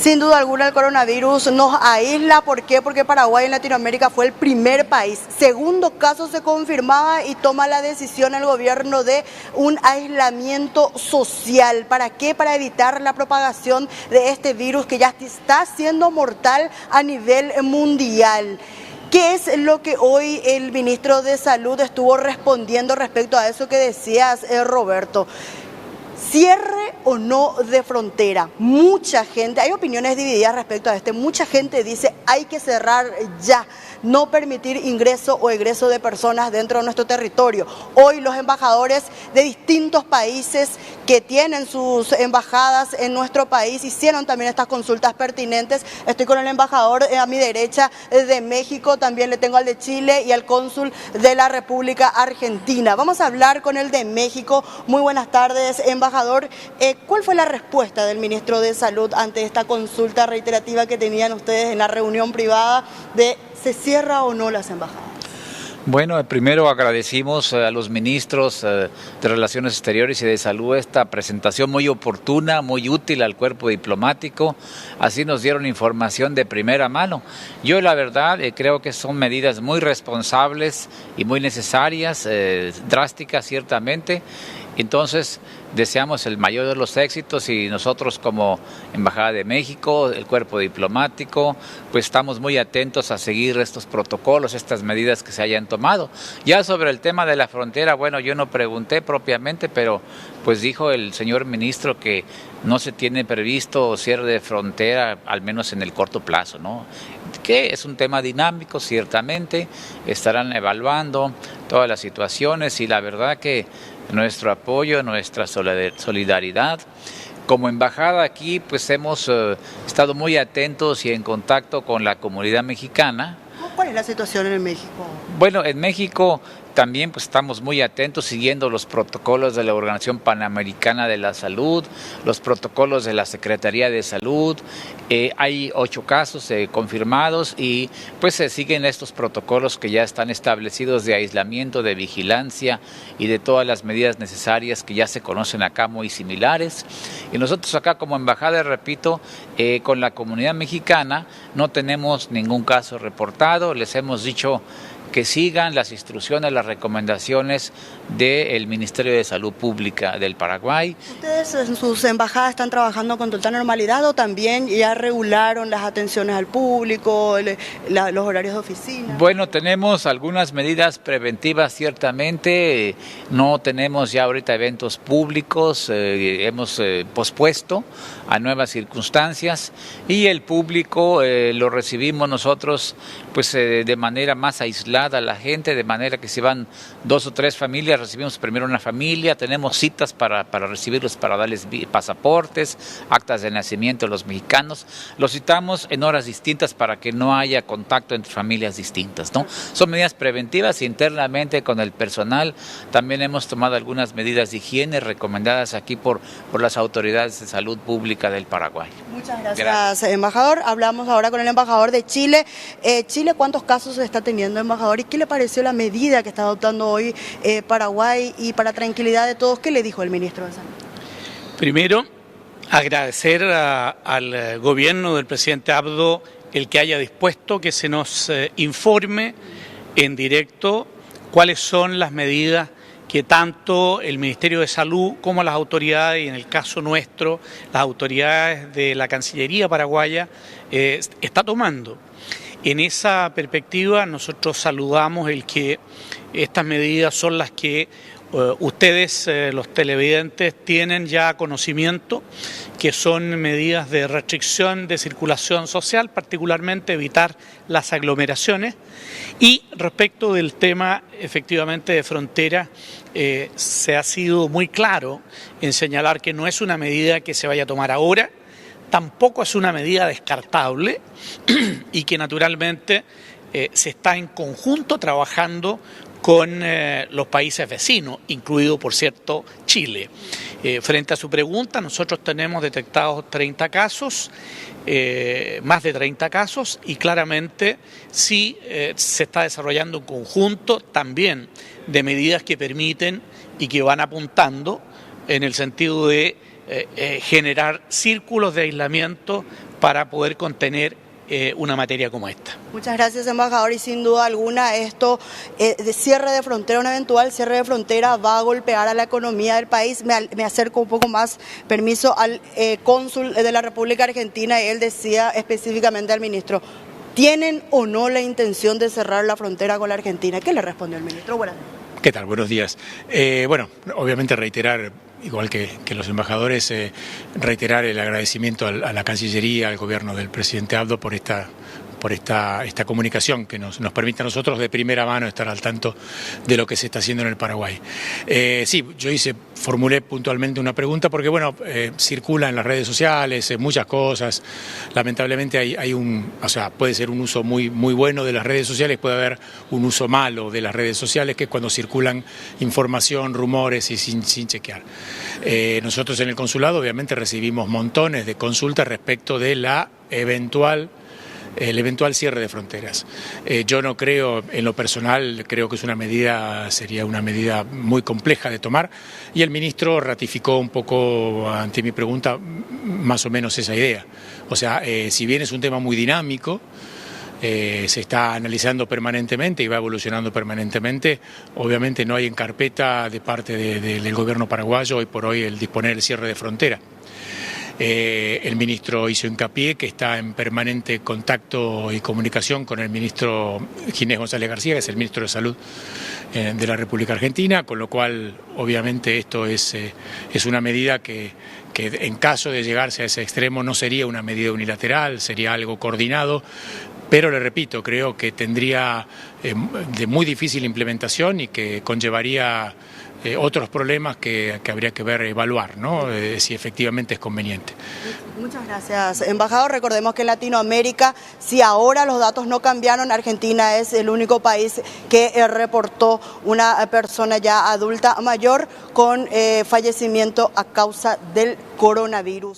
Sin duda alguna el coronavirus nos aísla. ¿Por qué? Porque Paraguay en Latinoamérica fue el primer país. Segundo caso se confirmaba y toma la decisión el gobierno de un aislamiento social. ¿Para qué? Para evitar la propagación de este virus que ya está siendo mortal a nivel mundial. ¿Qué es lo que hoy el ministro de Salud estuvo respondiendo respecto a eso que decías, Roberto? ¿Cierre o no de frontera? Mucha gente, hay opiniones divididas respecto a mucha gente dice hay que cerrar ya, no permitir ingreso o egreso de personas dentro de nuestro territorio. Hoy los embajadores de distintos países que tienen sus embajadas en nuestro país hicieron también estas consultas pertinentes. Estoy con el embajador a mi derecha de México, también le tengo al de Chile y al cónsul de la República Argentina. Vamos a hablar con el de México. Muy buenas tardes, embajador. ¿Cuál fue la respuesta del ministro de Salud ante esta consulta reiterativa que tenían ustedes en la reunión privada de ¿se cierra o no las embajadas? Bueno, primero agradecimos a los ministros de Relaciones Exteriores y de Salud esta presentación muy oportuna, muy útil al cuerpo diplomático. Así nos dieron información de primera mano. Yo la verdad creo que son medidas muy responsables y muy necesarias, drásticas ciertamente. Entonces deseamos el mayor de los éxitos y nosotros como Embajada de México, el cuerpo diplomático, pues estamos muy atentos a seguir estos protocolos, estas medidas que se hayan tomado. Ya sobre el tema de la frontera, bueno, yo no pregunté propiamente, pero pues dijo el señor ministro que no se tiene previsto cierre de frontera, al menos en el corto plazo, ¿no? Que es un tema dinámico, ciertamente, estarán evaluando todas las situaciones y la verdad que nuestro apoyo, nuestra solidaridad. Como embajada aquí, pues hemos estado muy atentos y en contacto con la comunidad mexicana. ¿Cuál es la situación en México? Bueno, en México también pues estamos muy atentos siguiendo los protocolos de la Organización Panamericana de la Salud, los protocolos de la Secretaría de Salud. Hay 8 casos confirmados y pues se siguen estos protocolos que ya están establecidos de aislamiento, de vigilancia y de todas las medidas necesarias que ya se conocen acá muy similares. Y nosotros acá como embajada, repito, con la comunidad mexicana no tenemos ningún caso reportado. Les hemos dicho que sigan las instrucciones, las recomendaciones del Ministerio de Salud Pública del Paraguay. ¿Ustedes en sus embajadas están trabajando con total normalidad o también ya regularon las atenciones al público, los horarios de oficina? Bueno, tenemos algunas medidas preventivas ciertamente, no tenemos ya ahorita eventos públicos, hemos pospuesto a nuevas circunstancias y el público lo recibimos nosotros pues de manera más aislada a la gente, de manera que si van 2 o 3 familias, recibimos primero una familia, tenemos citas para recibirlos, para darles pasaportes, actas de nacimiento de los mexicanos, los citamos en horas distintas para que no haya contacto entre familias distintas, ¿no? Son medidas preventivas. Internamente con el personal también hemos tomado algunas medidas de higiene recomendadas aquí por las autoridades de salud pública del Paraguay. Muchas gracias, embajador. Hablamos ahora con el embajador de Chile. Chile, ¿cuántos casos se está teniendo, embajador? ¿Y qué le pareció la medida que está adoptando hoy Paraguay y para tranquilidad de todos? ¿Qué le dijo el ministro de Salud? Primero, agradecer al gobierno del presidente Abdo el que haya dispuesto que se nos informe en directo cuáles son las medidas que tanto el Ministerio de Salud como las autoridades, y en el caso nuestro, las autoridades de la Cancillería paraguaya, está tomando. En esa perspectiva, nosotros saludamos el que estas medidas son las que ustedes, los televidentes, tienen ya conocimiento, que son medidas de restricción de circulación social, particularmente evitar las aglomeraciones. Y respecto del tema, efectivamente, de frontera, se ha sido muy claro en señalar que no es una medida que se vaya a tomar ahora, tampoco es una medida descartable y que naturalmente se está en conjunto trabajando con los países vecinos, incluido, por cierto, Chile. Frente a su pregunta, nosotros tenemos detectados 30 casos, más de 30 casos, y claramente sí se está desarrollando un conjunto también de medidas que permiten y que van apuntando en el sentido de generar círculos de aislamiento para poder contener una materia como esta. Muchas gracias, embajador, y sin duda alguna esto de cierre de frontera, un eventual cierre de frontera va a golpear a la economía del país. Me acerco un poco más, permiso, al cónsul de la República Argentina, y él decía específicamente al ministro: ¿tienen o no la intención de cerrar la frontera con la Argentina? ¿Qué le respondió el ministro? Buenas noches. ¿Qué tal? Buenos días. Bueno, obviamente reiterar, igual que los embajadores, reiterar el agradecimiento a la Cancillería, al gobierno del presidente Abdo por esta comunicación que nos permite a nosotros de primera mano estar al tanto de lo que se está haciendo en el Paraguay. Sí, yo formulé puntualmente una pregunta porque, bueno, circula en las redes sociales muchas cosas. Lamentablemente puede ser un uso muy bueno de las redes sociales, puede haber un uso malo de las redes sociales, que es cuando circulan información, rumores y sin chequear. Nosotros en el consulado obviamente recibimos montones de consultas respecto de el eventual cierre de fronteras. Yo no creo, en lo personal, creo que sería una medida muy compleja de tomar, y el ministro ratificó un poco ante mi pregunta más o menos esa idea. O sea, si bien es un tema muy dinámico, se está analizando permanentemente y va evolucionando permanentemente, obviamente no hay en carpeta de parte del gobierno paraguayo hoy por hoy el disponer el cierre de frontera. El ministro hizo hincapié que está en permanente contacto y comunicación con el ministro Ginés González García, que es el ministro de Salud de la República Argentina, con lo cual obviamente esto es una medida que en caso de llegarse a ese extremo no sería una medida unilateral, sería algo coordinado. Pero le repito, creo que tendría de muy difícil implementación y que conllevaría otros problemas que habría que evaluar, ¿no? Si efectivamente es conveniente. Muchas gracias, embajador. Recordemos que en Latinoamérica, si ahora los datos no cambiaron, Argentina es el único país que reportó una persona ya adulta mayor con fallecimiento a causa del coronavirus.